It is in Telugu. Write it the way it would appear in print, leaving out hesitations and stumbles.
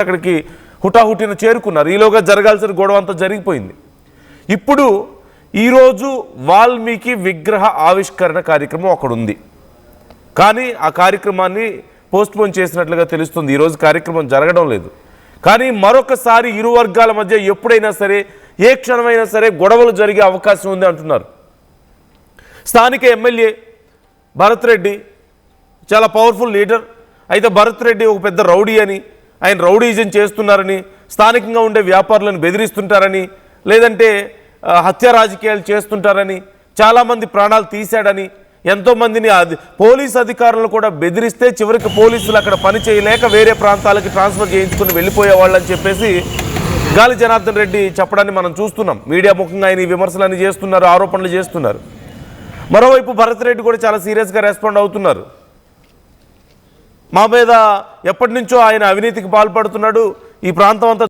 అక్కడికి హుటాహుటిన చేరుకున్నారు. ఈలోగా జరగాల్సిన గొడవ అంతా జరిగిపోయింది. ఇప్పుడు ఈరోజు వాల్మీకి విగ్రహ ఆవిష్కరణ కార్యక్రమం అక్కడ ఉంది. కానీ ఆ కార్యక్రమాన్ని పోస్ట్పోన్ చేసినట్లుగా తెలుస్తుంది. ఈరోజు కార్యక్రమం జరగడం లేదు. కానీ మరొకసారి ఇరు వర్గాల మధ్య ఎప్పుడైనా సరే, ఏ క్షణమైనా సరే గొడవలు జరిగే అవకాశం ఉంది అంటున్నారు. స్థానిక ఎమ్మెల్యే భరత్ రెడ్డి చాలా పవర్ఫుల్ లీడర్. అయితే భరత్ రెడ్డి ఒక పెద్ద రౌడీ అని, ఆయన రౌడీజం చేస్తున్నారని, స్థానికంగా ఉండే వ్యాపారులను బెదిరిస్తుంటారని, లేదంటే హత్య రాజకీయాలు చేస్తుంటారని, చాలామంది ప్రాణాలు తీశాడని, ఎంతోమందిని పోలీస్ అధికారులను కూడా బెదిరిస్తే చివరికి పోలీసులు అక్కడ పని చేయలేక వేరే ప్రాంతాలకి ట్రాన్స్ఫర్ చేయించుకుని వెళ్ళిపోయేవాళ్ళని చెప్పేసి గాలి జనార్దన్ రెడ్డి చెప్పడాన్ని మనం చూస్తున్నాం. మీడియా ముఖంగా ఆయన ఈ విమర్శలన్నీ చేస్తున్నారు, ఆరోపణలు చేస్తున్నారు. మరోవైపు భరత్ రెడ్డి కూడా చాలా సీరియస్గా రెస్పాండ్ అవుతున్నారు. మా మీద ఎప్పటి నుంచో ఆయన అవినీతికి పాల్పడుతున్నాడు, ఈ ప్రాంతం అంతా